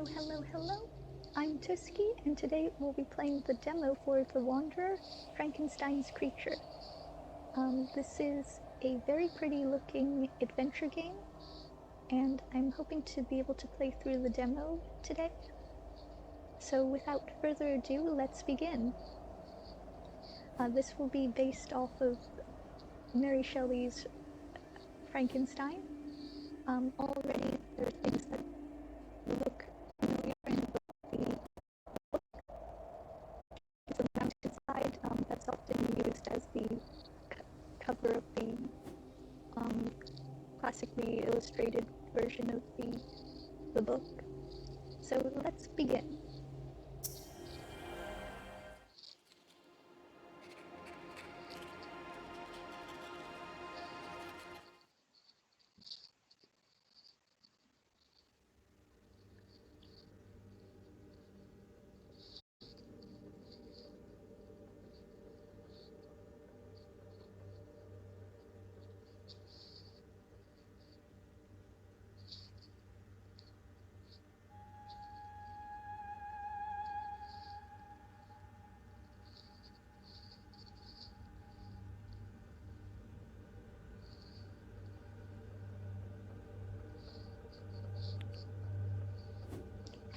Hello. I'm Tusky, and today we'll be playing the demo for The Wanderer, Frankenstein's Creature. This is a very pretty looking adventure game, and I'm hoping to be able to play through the demo today. So without further ado, let's begin. This will be based off of Mary Shelley's Frankenstein. Already there are things that look familiar in the book. It's a mountainside that's often used as the cover of the classically illustrated version of the book. So let's begin.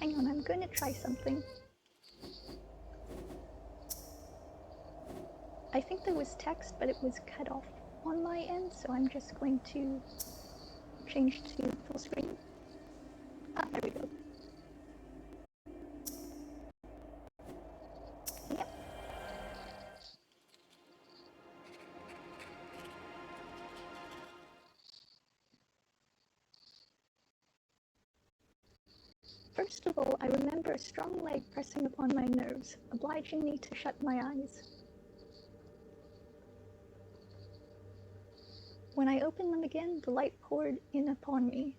Hang on, I'm going to try something. I think there was text, but it was cut off on my end, so I'm just going to change to full screen. There we go. Yep. First of all, I remember a strong leg pressing upon my nerves, obliging me to shut my eyes. When I opened them again, the light poured in upon me.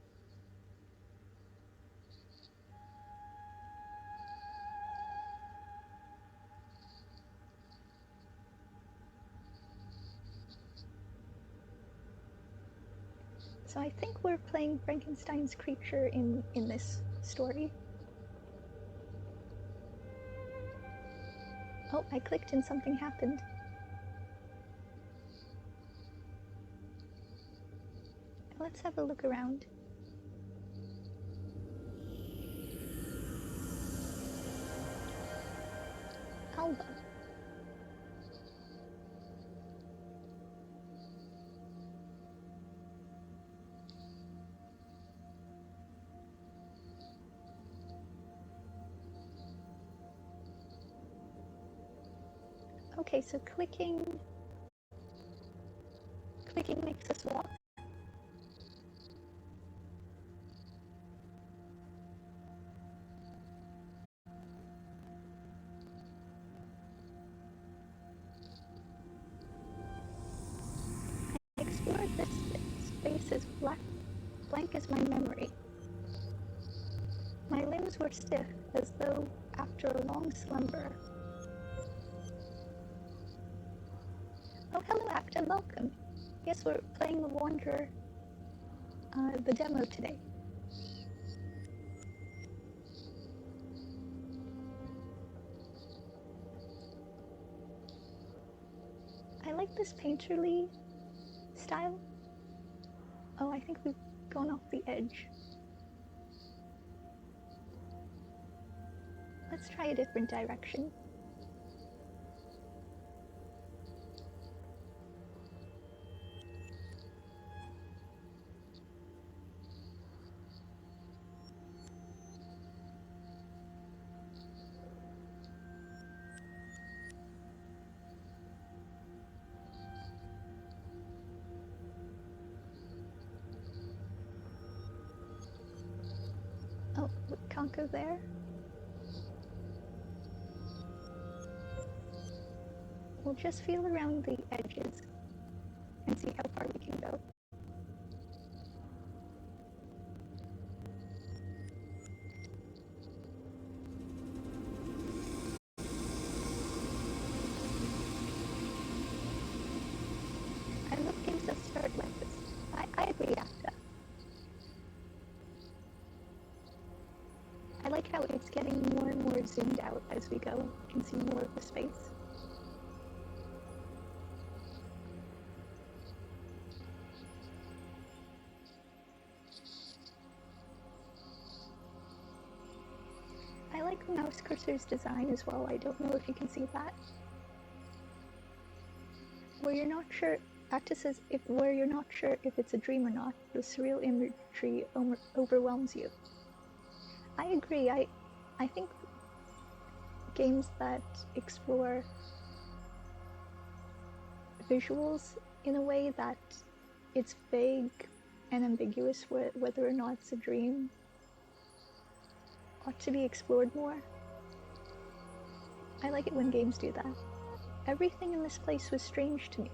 So I think we're playing Frankenstein's creature in this story. Oh, I clicked and something happened. Let's have a look around. Alba. Okay, so clicking makes us walk. I explored this space as blank as my memory. My limbs were stiff, as though after a long slumber. Oh, hello, Acta, welcome. Yes, we're playing The Wanderer, the demo today. I like this painterly style. Oh, I think we've gone off the edge. Let's try a different direction. Oh, we can't go there. We'll just feel around the edges and see how far we can go. I love games that start like this. I agree, Acta. I like how it's getting more and more zoomed out as we go. You can see more of the space. I like the mouse cursor's design as well. I don't know if you can see that. Where you're not sure, practices where you're not sure if it's a dream or not, the surreal imagery overwhelms you. I agree. I think games that explore visuals in a way that it's vague and ambiguous whether or not it's a dream ought to be explored more. I like it when games do that. Everything in this place was strange to me.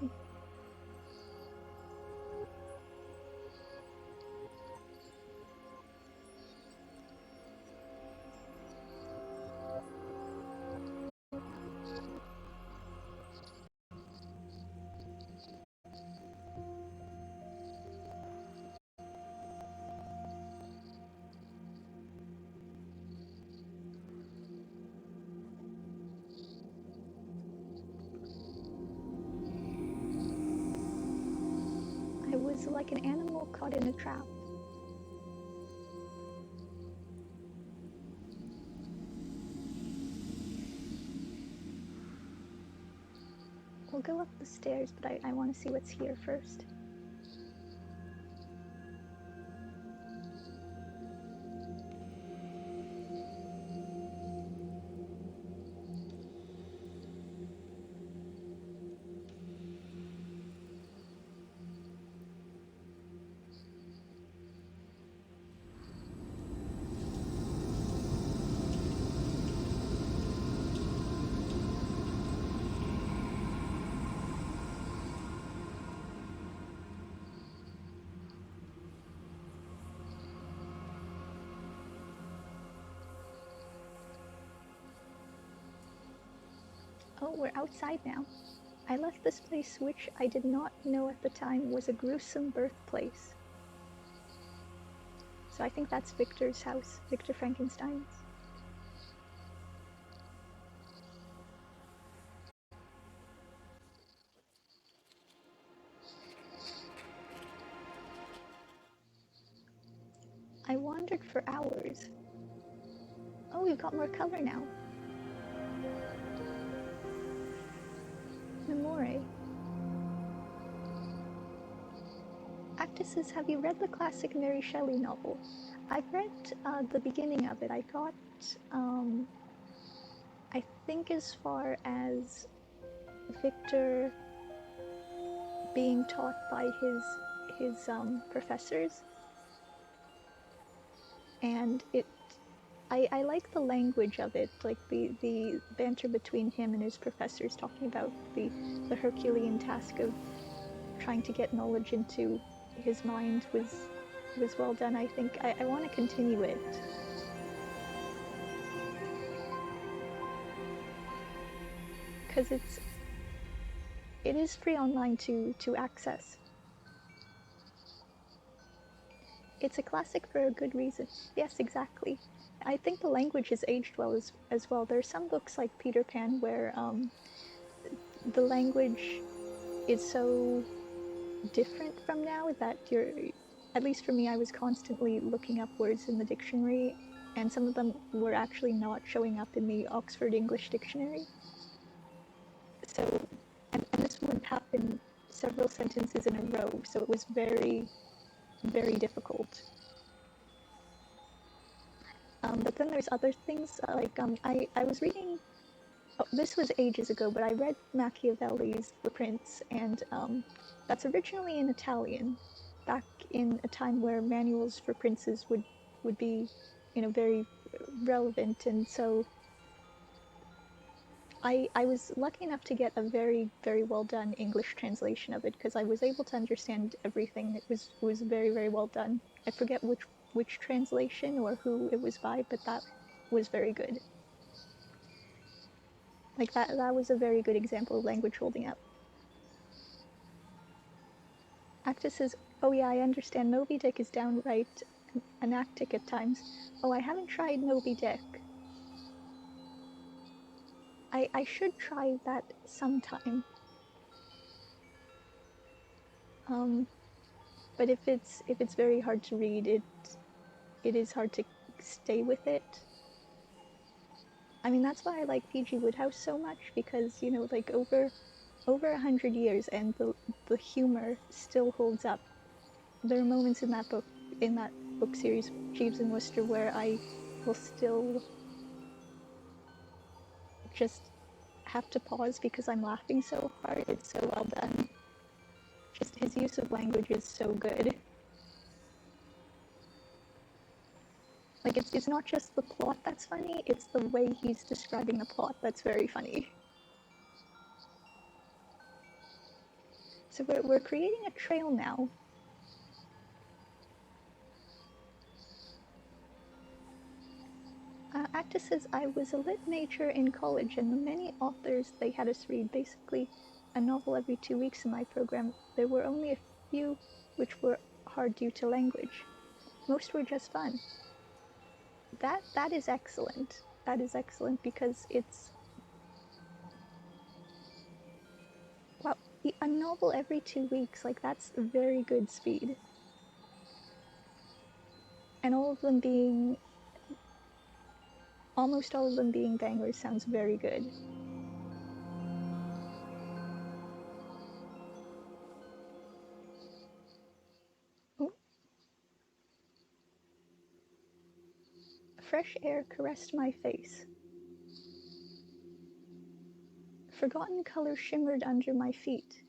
I was like an animal caught in a trap. We'll go up the stairs, but I want to see what's here first. Oh, we're outside now. I left this place, which I did not know at the time was a gruesome birthplace. So I think that's Victor's house, Victor Frankenstein's. I wandered for hours. Oh, we've got more color now. Memore. Actresses, have you read the classic Mary Shelley novel? I've read the beginning of it. I got, I think as far as Victor being taught by his professors, and I like the language of it, like the banter between him and his professors talking about the Herculean task of trying to get knowledge into his mind was well done. I think I want to continue it. Because it is free online to access. It's a classic for a good reason. Yes, exactly. I think the language has aged well as well. There are some books like Peter Pan where the language is so different from now that at least for me, I was constantly looking up words in the dictionary, and some of them were actually not showing up in the Oxford English Dictionary. So, and this would happen several sentences in a row, so it was very, very difficult. But then there's other things, like I was reading, this was ages ago, but I read Machiavelli's The Prince, and that's originally in Italian, back in a time where manuals for princes would be, very relevant, and so I was lucky enough to get a very, very well done English translation of it, because I was able to understand everything. It was very, very well done. I forget which translation or who it was by, but that was very good. Like that was a very good example of language holding up. Actus says, oh yeah, I understand Moby Dick is downright anactic at times. Oh, I haven't tried Moby Dick. I should try that sometime. But if it's very hard to read, it is hard to stay with it. I mean, that's why I like P.G. Wodehouse so much, because, you know, like over 100 years, and the humor still holds up. There are moments in that book series, Jeeves and Wooster, where I will still just have to pause because I'm laughing so hard. It's so well done. Just his use of language is so good. Like, it's not just the plot that's funny, it's the way he's describing the plot that's very funny. So we're creating a trail now. Acta says, I was a lit major in college, and the many authors they had us read, basically a novel every 2 weeks in my program, there were only a few which were hard due to language. Most were just fun. That is excellent. That is excellent, because it's, well, a novel every 2 weeks, like, that's very good speed. And almost all of them being bangers sounds very good. Ooh. Fresh air caressed my face. Forgotten color shimmered under my feet.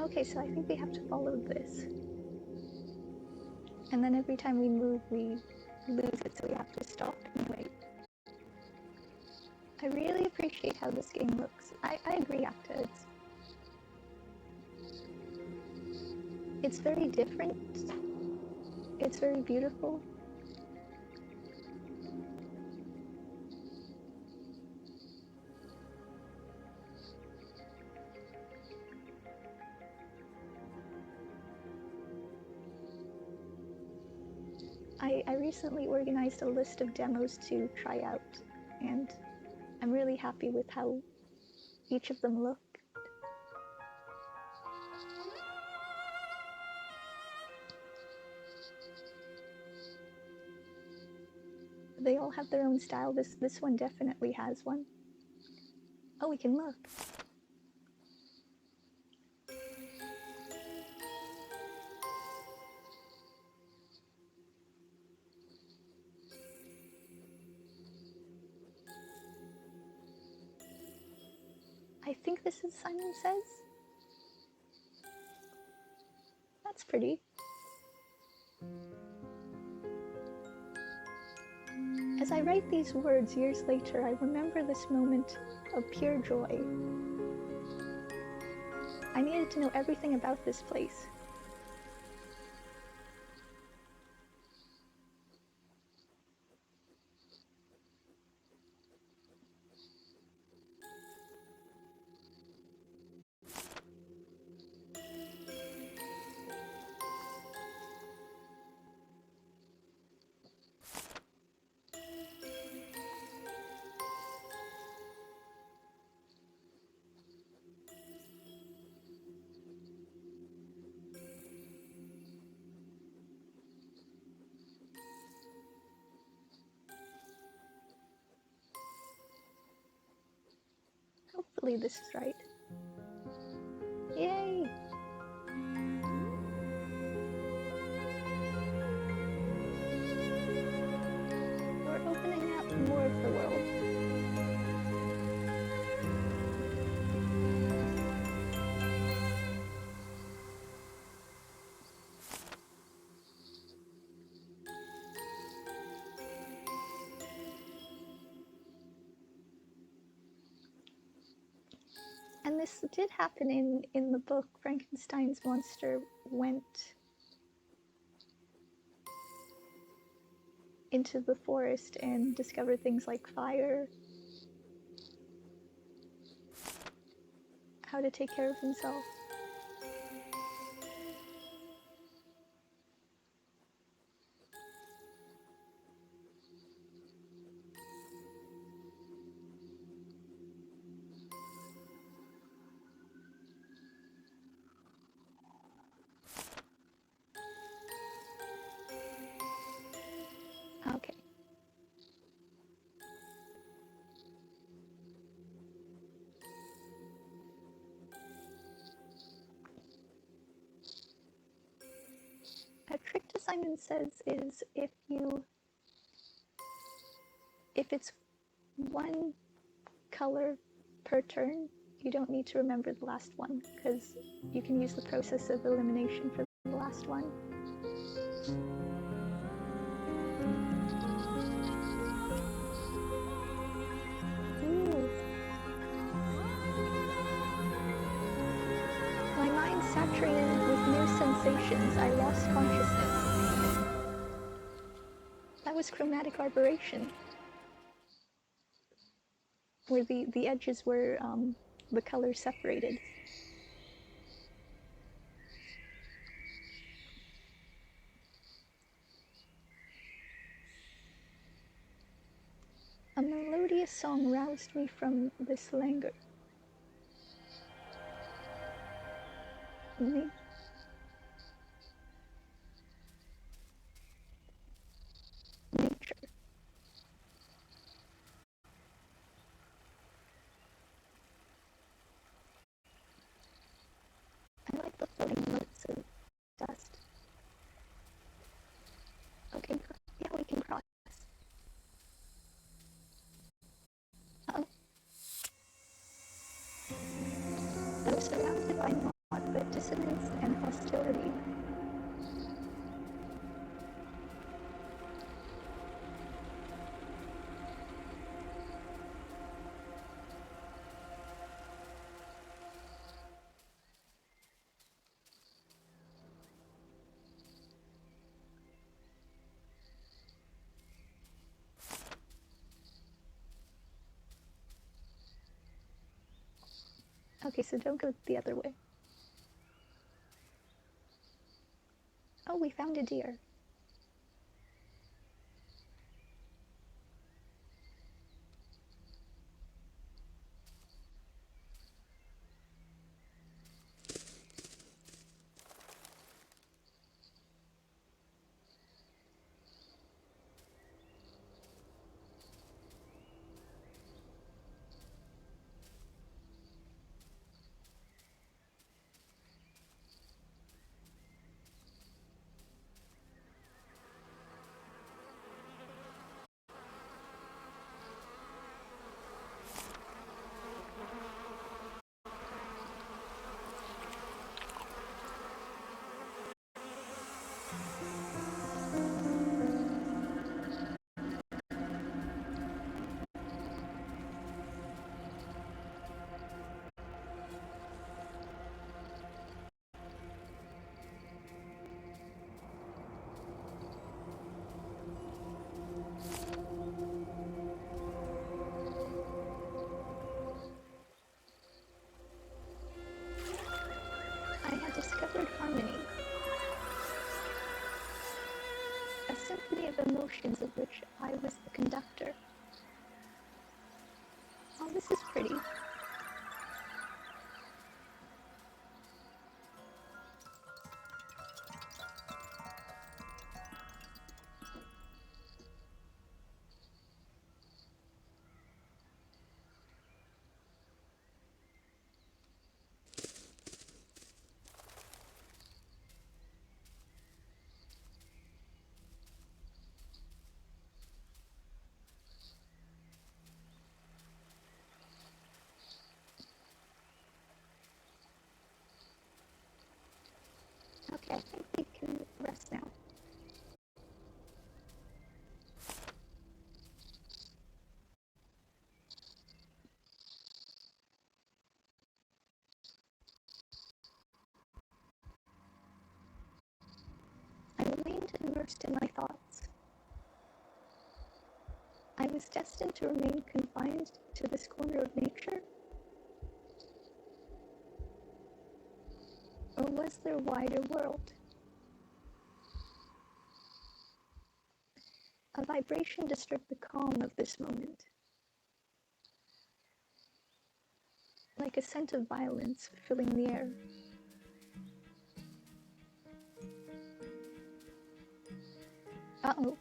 Okay, so I think we have to follow this. And then every time we move, we lose it, so we have to stop and wait. I really appreciate how this game looks. I agree, Acta. It's very different. It's very beautiful. I recently organized a list of demos to try out, and I'm really happy with how each of them look. They all have their own style. This one definitely has one. Oh, we can look. I think this is Simon Says. That's pretty. As I write these words years later, I remember this moment of pure joy. I needed to know everything about this place. Hopefully this is right. Yay! We're opening up more of the world. And this did happen in the book. Frankenstein's monster went into the forest and discover things like fire, how to take care of himself. Okay. A trick to Simon Says is if it's one color per turn, you don't need to remember the last one, because you can use the process of elimination for the last one. Ooh. My mind saturated with new sensations. I lost consciousness. That was chromatic aberration, where the edges were the colors separated. A melodious song roused me from this languor. Nature. I like the floating notes of dust. Okay, yeah, we can cross. Uh-oh. Though surrounded by naught but dissonance and hostility. Okay, so don't go the other way. Oh, we found a deer. I had discovered harmony, a symphony of emotions of which I was the conductor. Oh, this is pretty. Okay, I think we can rest now. I remained immersed in my thoughts. was destined to remain confined to this corner of nature? Or was there a wider world? A vibration disturbed the calm of this moment, like a scent of violence filling the air. Uh-oh.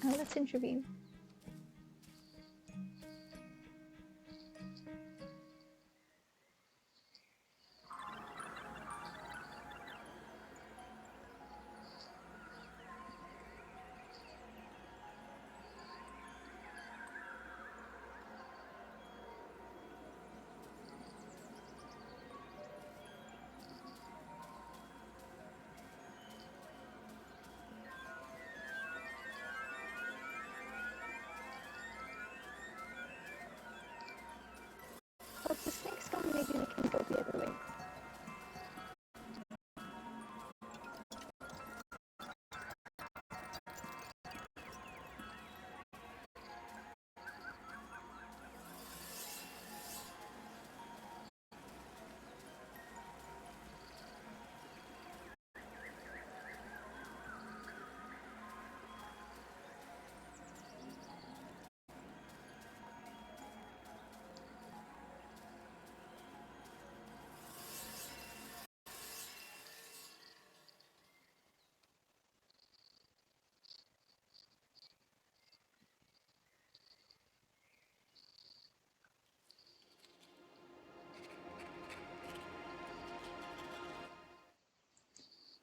Let's intervene. But if the snake's gone, maybe we can go the other way.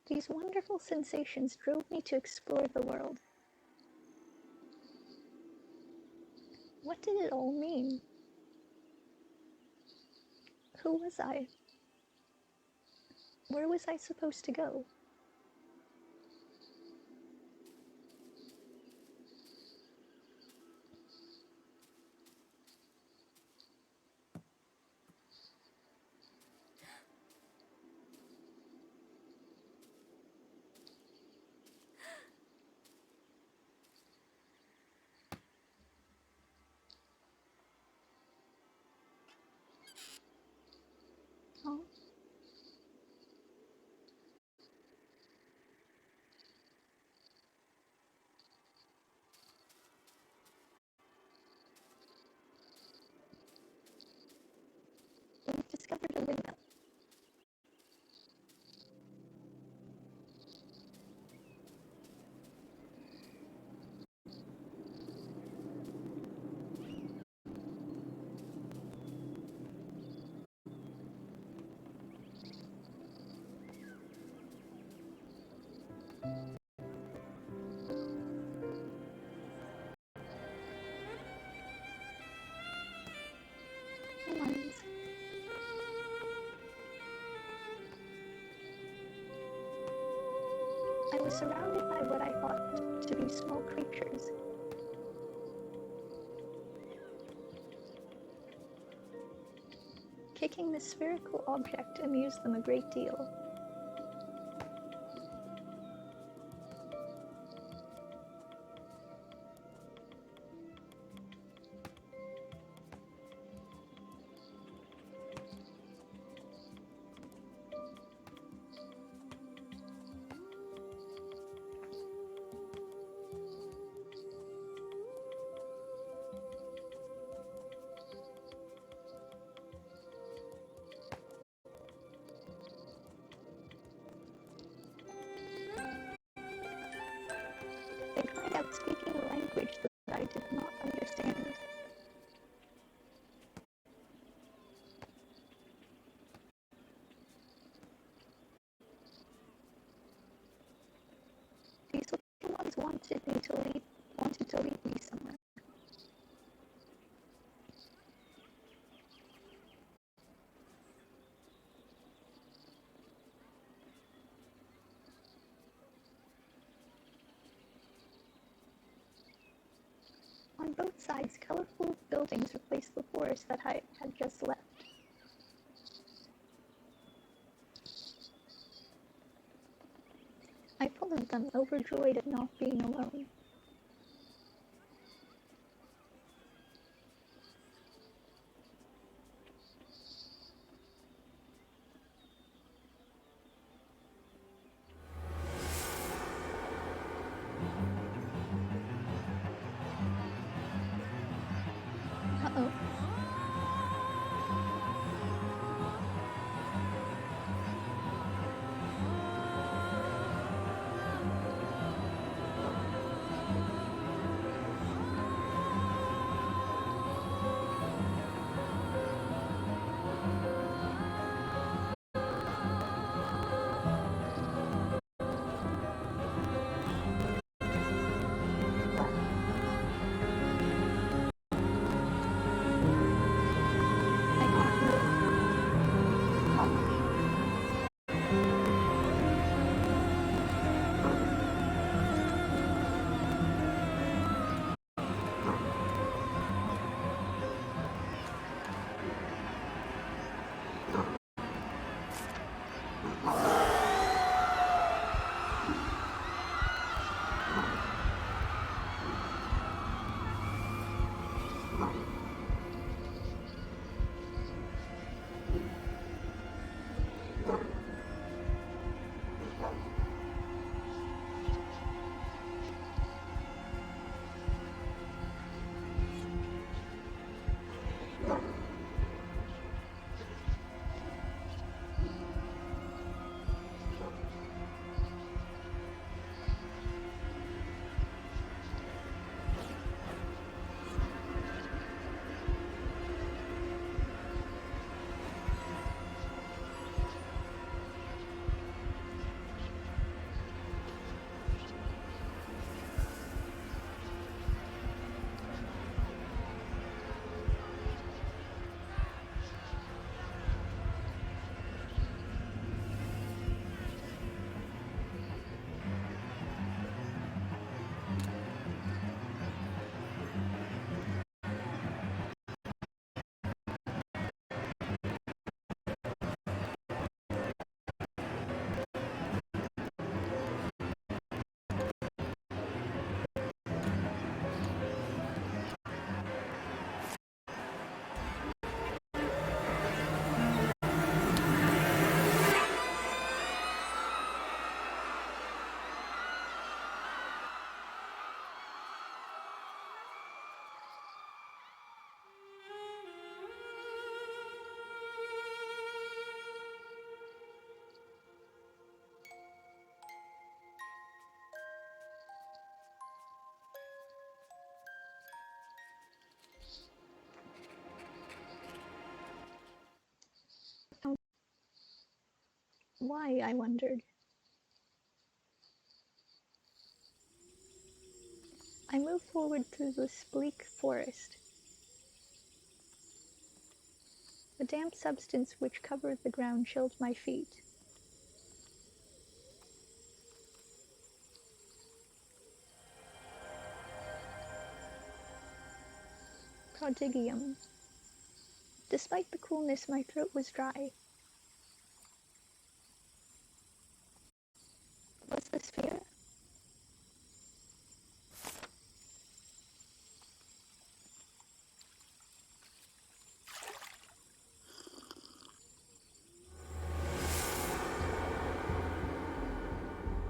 These wonderful sensations drove me to explore the world. What did it all mean? Who was I? Where was I supposed to go? Oh, we've discovered a window. Lines. I was surrounded by what I thought to be small creatures. Kicking the spherical object amused them a great deal. They cried out, speaking a language that I did not understand. These little ones wanted to lead me somewhere. On both sides, colorful buildings replaced the forest that I had just left. I followed them, overjoyed at not being alone. Why, I wondered. I moved forward through this bleak forest. The damp substance which covered the ground chilled my feet. Prodigium. Despite the coolness, my throat was dry. Was this fear?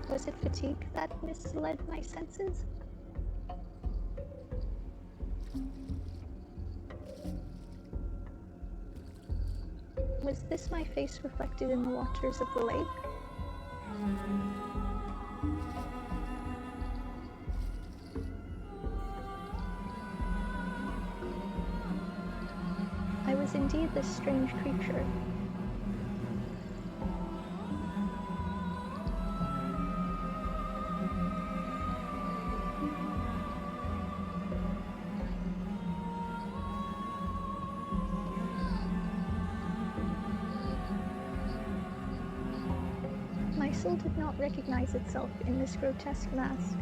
Was it fatigue that misled my senses? Was this my face reflected in the waters of the lake? I was indeed this strange creature. My soul did not recognize itself in this grotesque mask.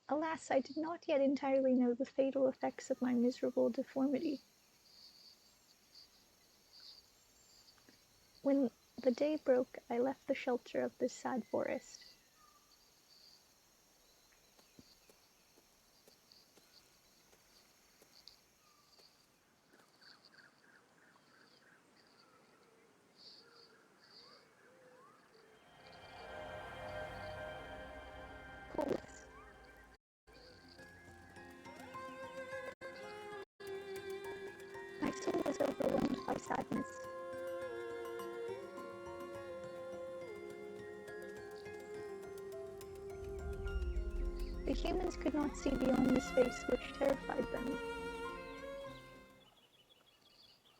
Alas, I did not yet entirely know the fatal effects of my miserable deformity. When the day broke, I left the shelter of this sad forest. Coolest. My soul was overwhelmed by sadness. The humans could not see beyond this face, which terrified them.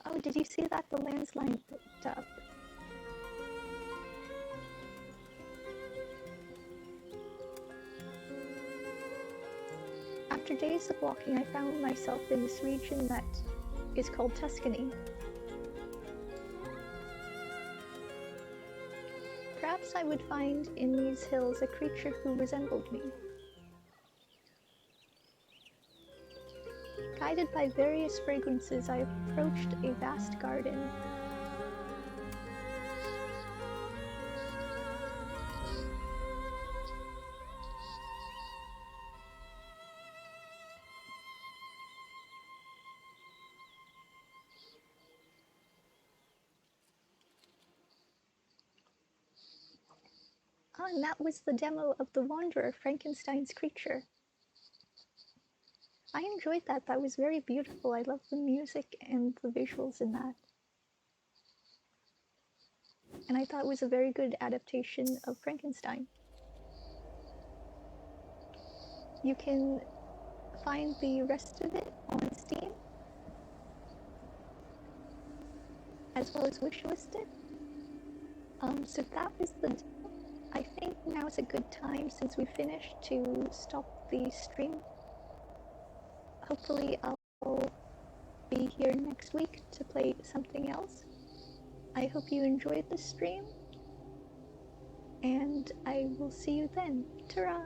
Oh, did you see that? The landslide picked up. After days of walking, I found myself in this region that is called Tuscany. Perhaps I would find in these hills a creature who resembled me. Guided by various fragrances, I approached a vast garden. Ah, and that was the demo of The Wanderer, Frankenstein's creature. I enjoyed that. That was very beautiful. I loved the music and the visuals in that. And I thought it was a very good adaptation of Frankenstein. You can find the rest of it on Steam, as well as wishlisted. So that was the... I think now is a good time, since we finished, to stop the stream. Hopefully I'll be here next week to play something else. I hope you enjoyed the stream, and I will see you then. Ta-ra!